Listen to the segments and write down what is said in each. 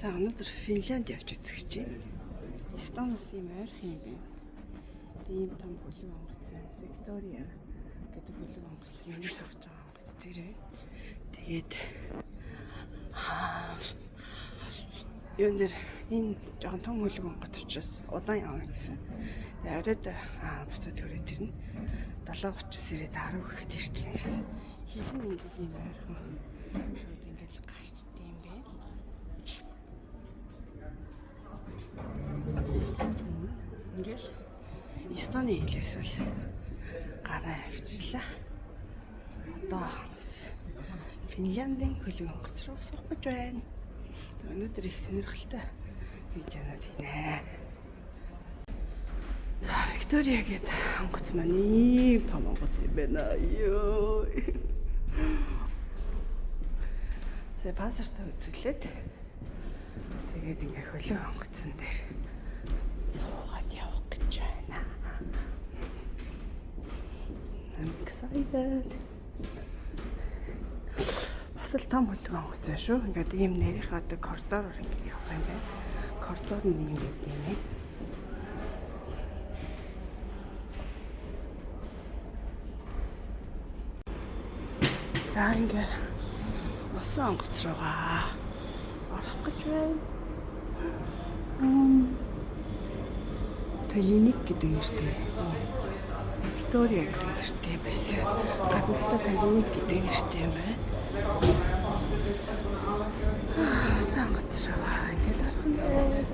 За өнөөдөр Финлянд явж үзэх гэж байна. Эстониос ийм ойрхон юм байна. Ийм том хөлөг онгоцсон. Виктория гэдэг хөлөг онгоцсон. Миний сууж байгаа онгоц зэрэг. Тэгээд юун дээр энэ жоохон том хөлөг онгоц учраас удаан явна гэсэн. Тэгээд оройд буцаад төрөө тэр нь 7:30-с ирээд 10 гэхэд ирчихнэ гэсэн. Хилэн ингээл ийм ойрхон шууд ингээл гарчдээ юм байна. Ингээл Эстоны хэлээс бол гараа авчлаа. Одоо Финляндийн хөлөг онгоц руу явах гэж байна. Өнөөдөр их сонирхолтой видеонууд хийнэ. За Виктория гэдэг онгоц маань ийм том онгоц юм байна. Йоо. Сэ пассвортаа үзүүлээд тэгээд ингээ хөлөг онгоцсон дээр суугаад явах гэж байна. I'm excited. Бас л том хөлөг онгоц шүү. Ингээд ийм нэрийнхаа коридороор ингээ явах юм байна. Коридор нь ийм гэдэг юм ээ. За ингээ усан онгоц руугаа орох гэж байна. Талиник гэдэг нэртэй. Виктория гэдэг нэртэй байсан. Гадналтаа Талиник гэдэг нэртэй юм байна. Усан онгоц руугаа ингээ орох юм байна.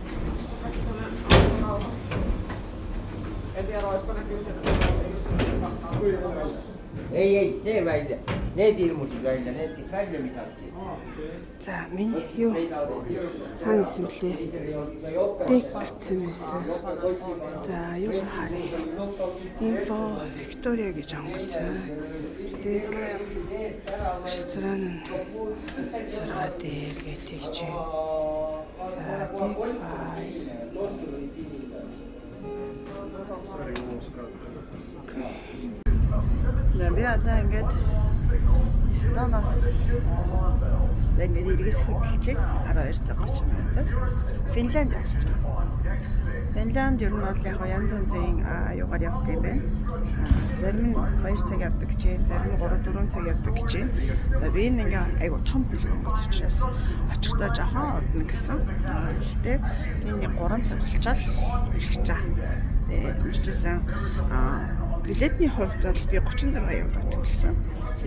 Ei, se väitä. Ne ilmuisi väitä, ne väillä mitä. За, миний юу хаана исэн блэ? Дек гэсэн байсан. За, юу харъя? Инфо Виктория гэж онгоц. Дек ресторан сургаа дээр гэдэг чинь. За, дек фай. Би одоо ингээд Эстоноос ингээд эргээс хөдөлж 12:30 минутаас Финланд явж байгаа. Финланд ер нь бол яг янз янзын юугаар явах юм байна. Зарим нь 2 цаг явдаг гэж байна, зарим нь 3-4 цаг явдаг гэж байна. За би ингээд айгу том хөлөг онгоц учраас очихдоо жоохон удна гэсэн. Гэхдээ энэ 3 цаг болчоод ирэх чаа. Үүнчээсэн билетний хувьд бол би 36 евро төлсөн.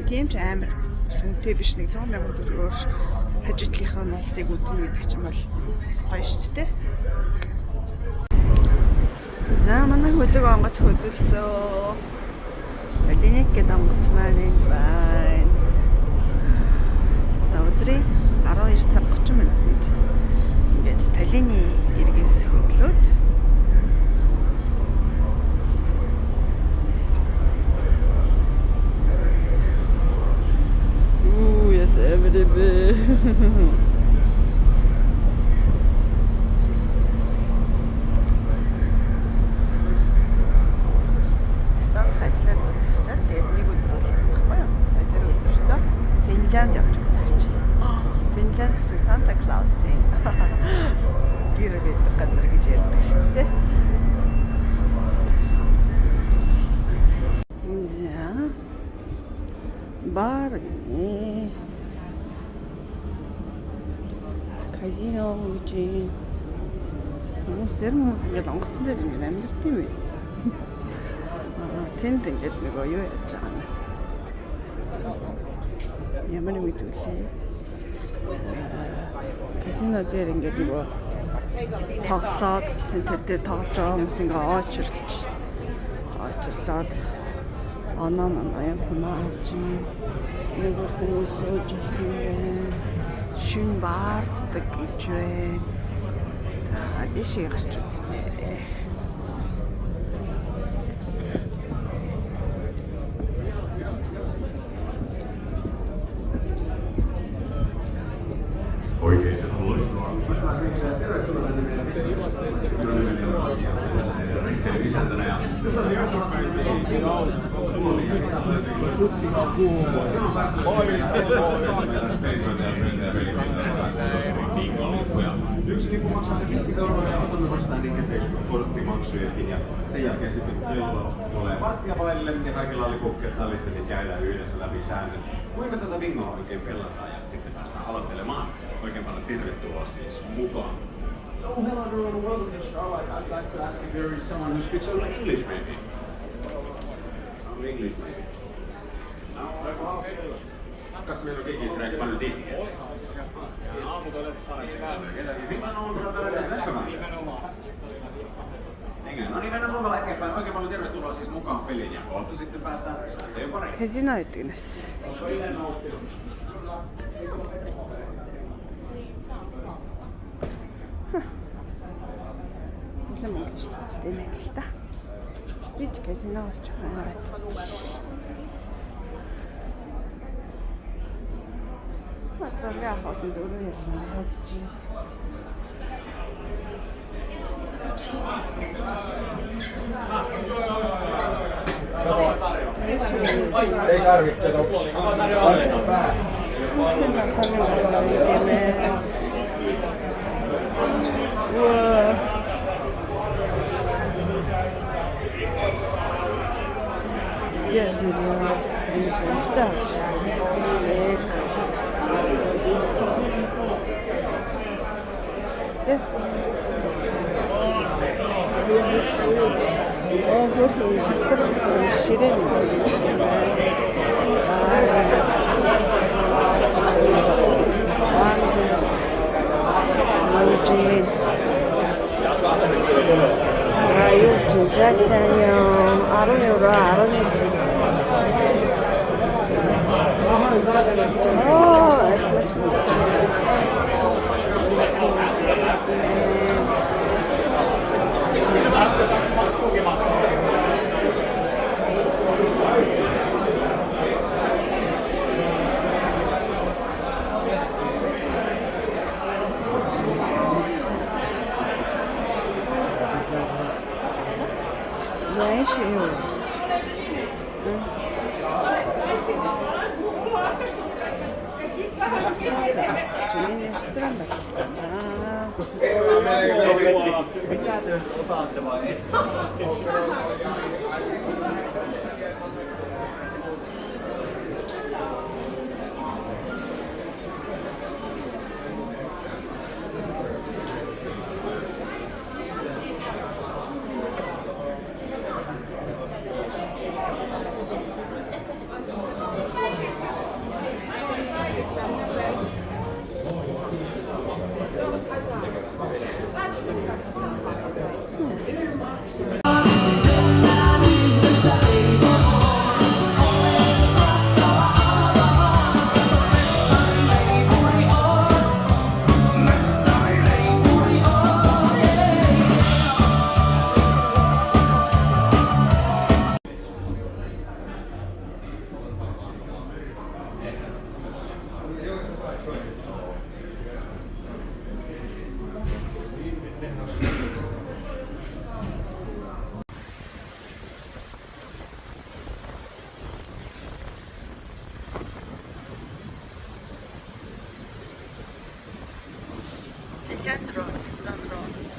Тийм ч амар үнэтэй биш, нэг 100,000 төгрөгөөр хажуудлынхаа улсыг үзнэ гэдэг чинь бол гоё шүү дээ. За манай хөлөг онгоц хөдөлсөн. Талиник гэдэг онгоц маань энэ байна. За өдрийн 12:30 минутанд ингээд Талины эргээс хөдлөөд Стан хажлаад дуусчихад тэгээд нэг өдөр болсон байхгүй юу? Тэр өдөртөө Финлянд явж үзэж чинь. Финлянд чинь Санта Клаусын гэр байдаг газар гэж ярьдаг шүү дээ. За бар нэ. Казино гэж зарим хүмүүс ингээд онгоцсон дээр ингээд амьдэрдэг юм байна. Тэнд ингээд нэг юу яаж байгаа юм. Ямар нэг үгүй. Казино дээр ингээд нэг тоглоод тэнтэд тоглож байгаа хүмүүс ингээд очирлоод оноо маань хамаач нэг хүмүүс сууж ирсэн. Шин баарддаг гэж байна. За дэшээ гарч үзнэ. Oikein se on loistavaa. Risteily isäntenä ja Oi! jos lippu maksaa se 5 euroa ja otamme vastaan liikenteeksi korttimaksujakin. Ja sen jälkeen sitten kello tulee vartijavaille ja kaikilla oli kukkeet salissa, niin käydään yhdessä läpi säännöt. Kuinka tätä bingoa oikein pelataan ja sitten päästään aloittelemaan. Oikein paljon tervetuloa siis mukaan. So hello everyone, welcome to the show. I'd like to ask if there is someone who speaks only English maybe. Only English maybe. No, kas meillä on keegi räägib ainult eesti keelt? Vincent on kyllä edes läskämään. No niin, mennään Suomella eteenpäin. Oikein paljon tervetuloa siis mukaan peliin ja kohta sitten päästään sääntöjen pariin. Casino yhdessä. Mitä mun kiinnostaa meiltä? Nyt casinossa jokin ajattelin. Se on liian hauska tulla hauksi. Ei tarvitse. Miten tää sanovat se tekee? Yes, niin on. Ei se yhtään. Ei se. Oho, sitten on sirenissä. Angus. Smoothie. Ayo, cincatannya. Arun euro, arun euro. Oh, Mitä te otatte vai ei?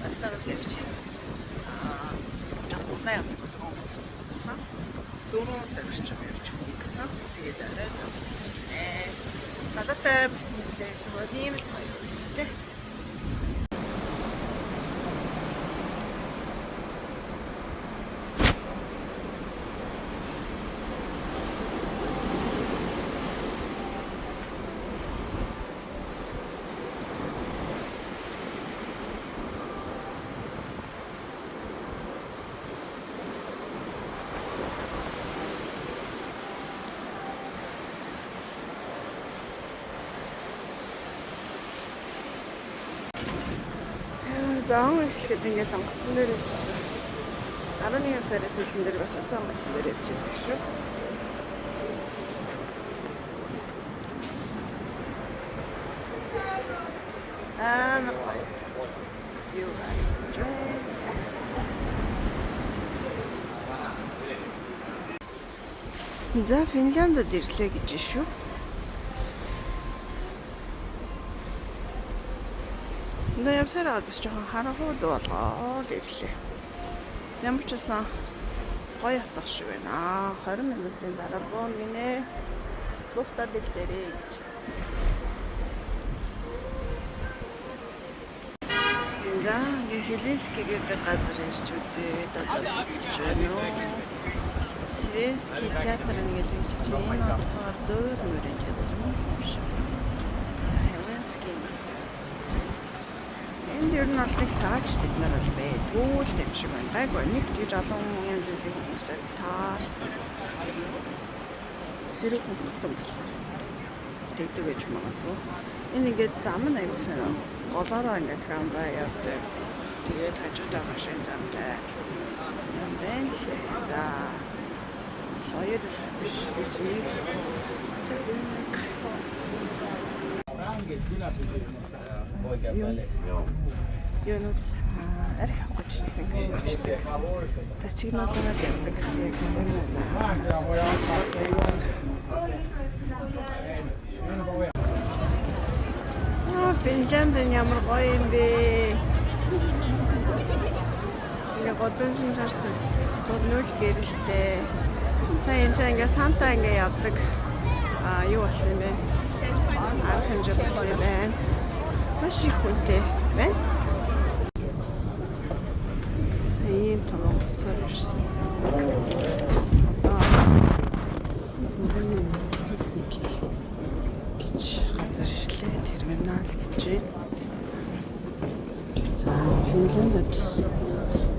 Останусь девчонкой. Жохон удаан явдаг болсон. Дөрөв цагч явж гисэн. Тэгээд арай тавцчихнэ. Надад бас тэмдэглэсэн бол ийм л гоё юм ч тийм. Заан ихэд ингээд онгоцон дээр явсан. 11 сарын сүүлэн дээр бас онгоцон дээр явж байдаг шүү. Нахай. Юу гай. За Финляндд ирлээ гэж шүү. Но явсараа бас жоохон харахууд болоо л ирлээ. Ямар ч байсан гоё хатах шиг байна. 20 минутын дараа боо минь бухта бэлдэрээ. За, Хелинский гэдэг газар ирж үзээд одоо босч байна уу? Свенский театр гэдэг чинь энэ болохоор дөр мөрийн театр юм шиг. За, Хелинский. Энд ер нь аль нэг цаач бид нар бол байдгүй л юм шиг байна. Гайгүй нэг тэгж олон янзын хүмүүстэй таарсан. Сэрэг хүмүүс болохоор тэгдэг гэж магадгүй. Энэ ингээд зам нь аягүй сайн. Голоороо ингээд трамвай явдаг. Тэгээд хажуудаа машин замтай. Юм байна. За. Хоёр биш нэг соус. Юу арих авах гэж хэлсэн. Та чигнуулаад явдаг гэсэн яг юм байна. Финлянд ямар гоё юм бэ? Яг годон шинжарч зоднол гэрэлтэй. Сайн энэ ингээ Санта ингээ явдаг. Юу болсон юм бэ? Арх хэмжээ болсон юм байна. Маш их хүнтэй байна. Ийм том хуцаар ирсэн. Газар ирлээ терминал гэж. За, Финляндд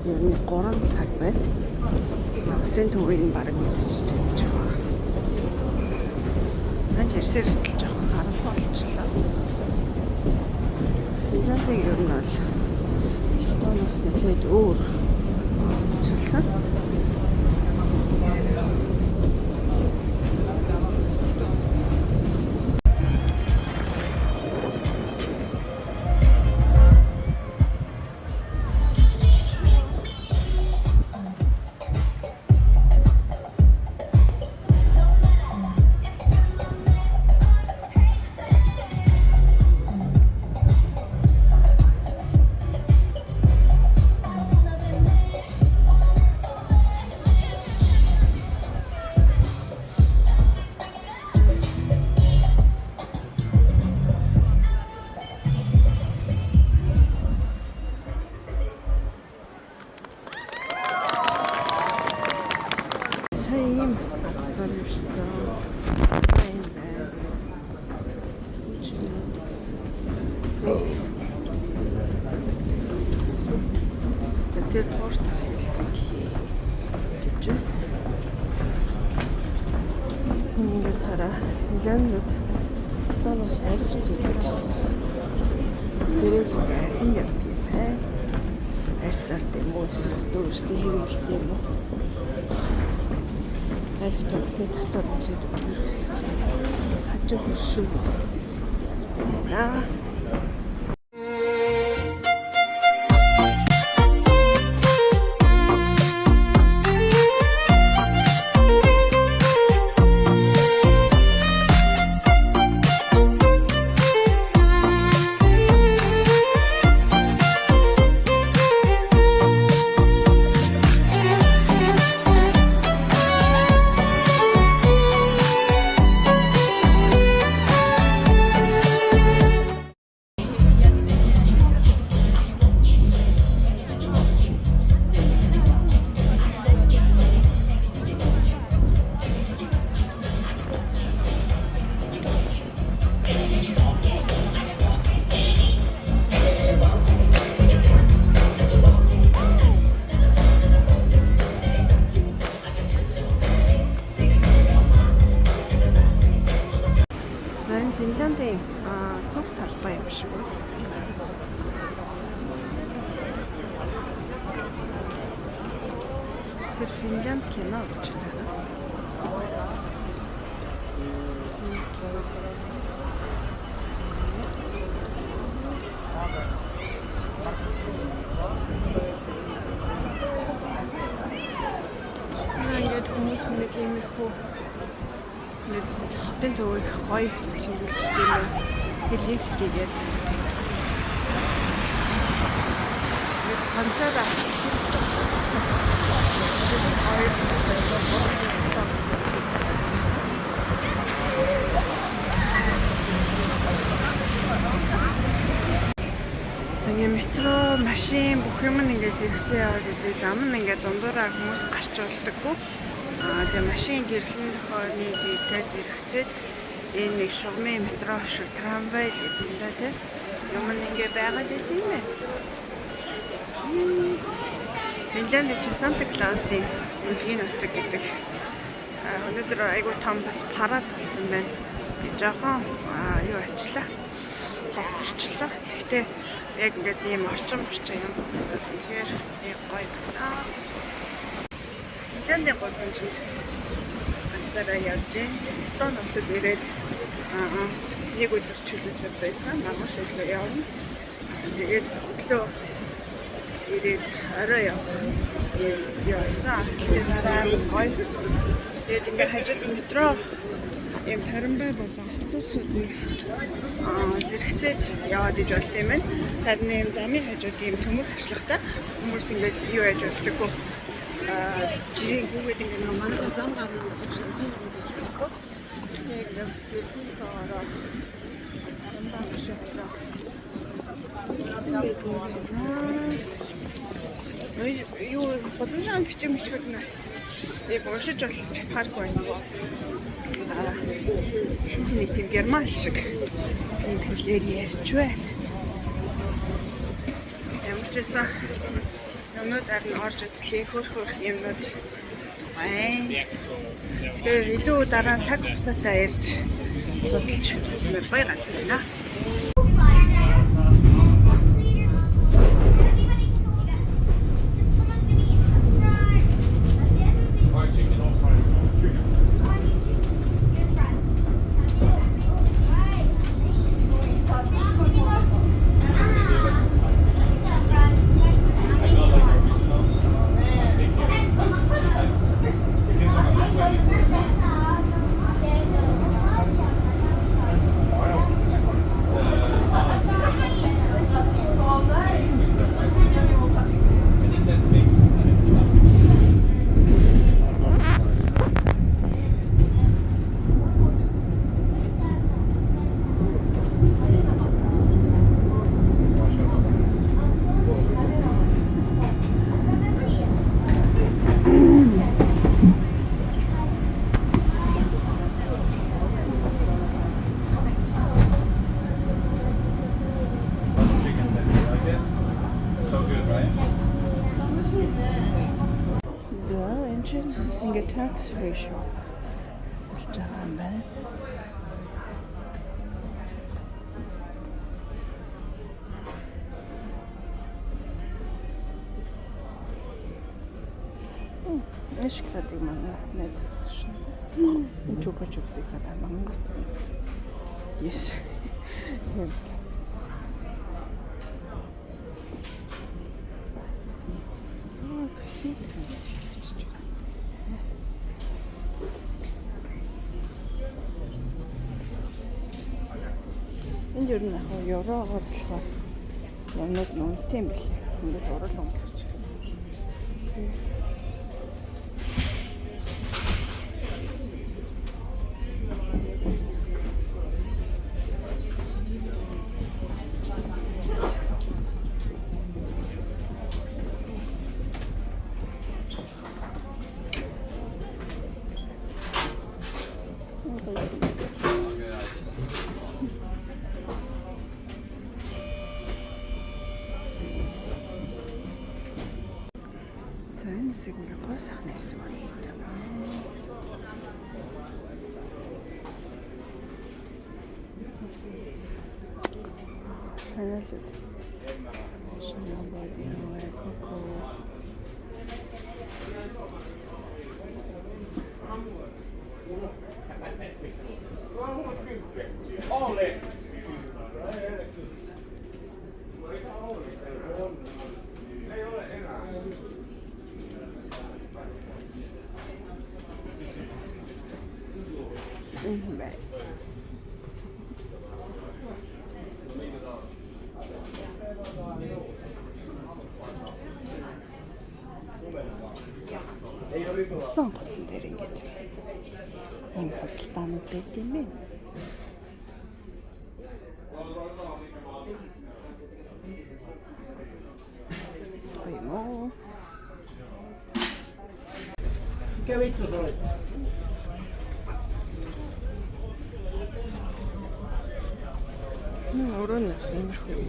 ер нь 3 цаг байна. Хотын төвийн бараг мэдчихэж байгаа. Наач ирсээр итэл жоохон харанхуй болчихлоо. Финляндыг ер нь бол Эстониос нэлээд өөр чилсэн. Тэр порт Хелсинки гэж. Ингээд хараа. Финляндд Эстониос арих зүйдэг гэсэн. Тэрэл гайхын явт юм байна. Арьсаар тийм үү эсвэл дөрөвсний хэрэгэлтэй юм уу? Арих төвхний татвар нэлээд өгөрсөн. Хажуу хөршөө явт байна. Финляндийн төв талбай юм шиг үү? Тэр Финлянд кино гэж байна. Ингээд хүмүүс нэг юм хөө хотын төвөөх гоё чиглэлчтэй юм. Хелинский гэдэг. ганцаараа Зэнгэ метро, машин бүх юм ингээд зэрэгцээ яваад идэв. Зам нь ингээд дундуураа хүмүүс гарч болдоггүй. Тэгээ машин гэрлэн тохиолны зүйтэй зэрэгцээд энэ нэг шугамын метро шиг трамвай л гэдэг юм да тий. Юм ингээд байгаад идэв юм. Финланд чи Санта Клаусын үлгийн нутаг гэдэг. Өнөөдөр айгуу том бас парад болсон байна. Жохон юу ачлаа. Хоцорчлаа. Гэхдээ яг ингээд ийм орчин юм. Тэгэхээр яг гоё байна. Финландын гудамжинд ганцаараа явж Эстон улсад ирээд нэг өдөр чөлөөтэй байсан. Маргааш өглөө явна. Тэгээд өглөө ирээд орой явсан. Тэгээд гоё. Тэгээд ингээд хажууд метро юм тарамбай болон автобусууд зэрэгцээд яваад иж болт юм байна. Харин юм замын хажууд юм төмөр хашлахтай хүмүүс ингээд юу яаж болдоггүй. Жирийн гүгээд ингээд манай зам гарах гэж байна. Яг дэлхийн тоороо тарамбай шиг юу бодсон бичмчүүд нас яг уншиж болж чадхааргүй байна. Нэг тийм герман шиг тийм хэлээр ярьж байна. Ямар ч байсан юмнууд харин орж үзлээ хөрхөр юмнууд байна. Тэгэхээр илүү дараа цаг хугацаатай ярьж судалж үзмээр гоё ганц байна. Ингээд tax free shop гэж байгаа юм байна. Эшкладыг манай найзсан шин. Энэ чупа-чупсыг надад мангот. Yes. Красиво. Энд ер нь яг евроогоор болохоор юмнууд үнэтэй юм билээ. Ингээд урал өнгөрч. Сигнал гоо сайхан хэсэг болтой. Ханалт. Шанабади нуэ коко. Оле. Right. усан гоцсон дээр ингээд ийм худалдаанууд байт юм бэ. Ой. Өрөө нас иймэрхүү юм.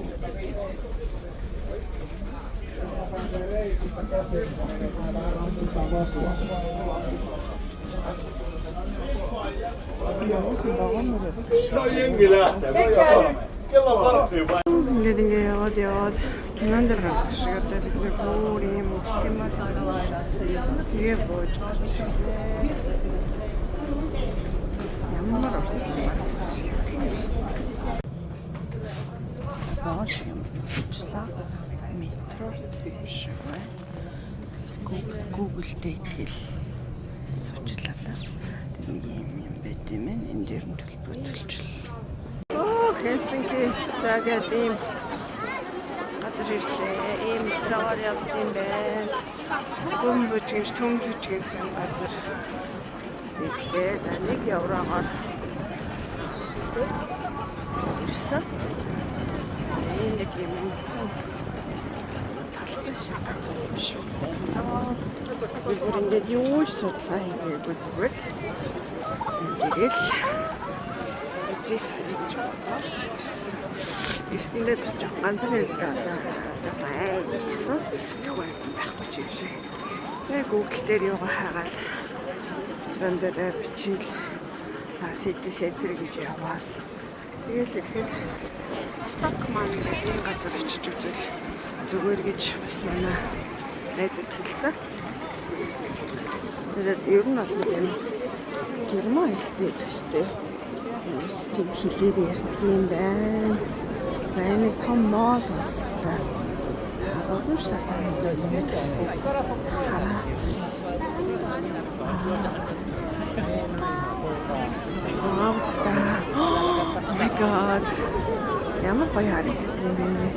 Ингээд яваад кинонд гардаг шиг одоо бид нэг өөр юм ультимат тэгээ бууж гарч ямар уртсан боош юм сучлаа метро биш бай Google дээр хэл сучлаа та юм байт юм энэ дээр нь төлбөрлөл Helsinki цагаад ийм газар ирлээ. Ийм метроор явд юм байна. Гүмбөж гэж төмбөж гэсэн газар ирлээ. За 1 еврогоор ирсэн. Энэ нэг юм үнсэн талбай шиг газар юм шиг байна. Бүр ингээд юу ч судлаа хийгээгүй зүгээр. Тэгэл Ирсэндээ бас ганцаар хэлж байгаа. Жапаа гэсэн. Тэгвэл байхгүй ч юм шиг. Яг Google дээр юугаа хаагаад рендер бичил. За city center гэж яваал. Тэгэл ирэхэд Stockmann гэдэг энэ газар очиж үзвэл зүгээр гэж бас манай найзад хэлсэн. Тэгээд ер нь бол юм герман хэлтэй төстэй. Тийм хэлээр ярьдаг юм байна. За энэ том мол болтой. Одоогүй шалтгаан нэг хараад. Oh my god. Ямар гоё харагдсан юм бэ?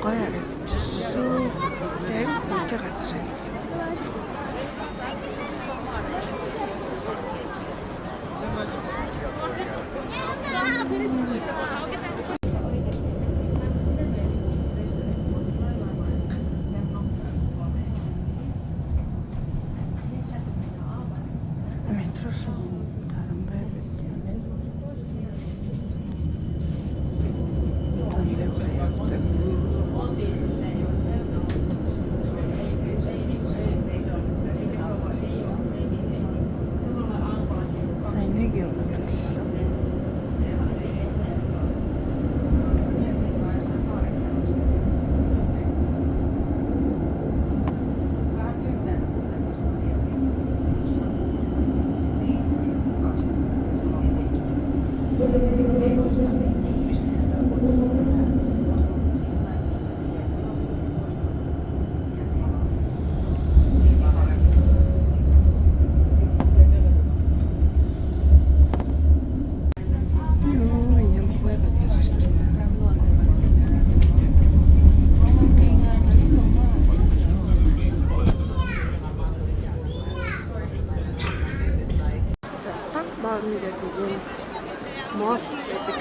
Гоё харагдсан. Яг үнэтэй газар юм. Мол гэдэг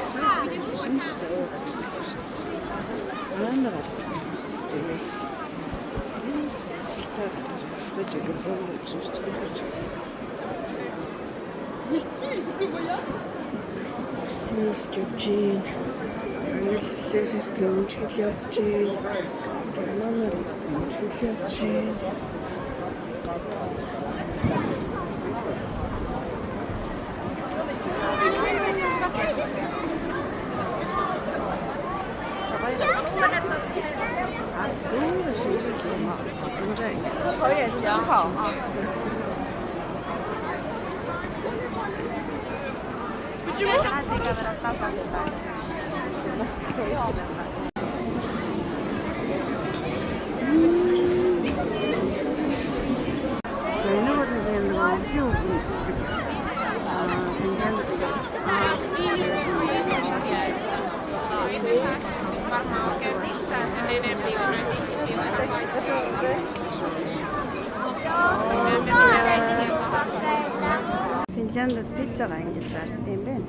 чинь зөө амар албастай. Тэр газар жигээр болж байна. Симс живжин. Нэлээд гэмжил явж байна. Германаар гэмжил явж байна. Finlandд пиццагаа ингэж зард юм байна.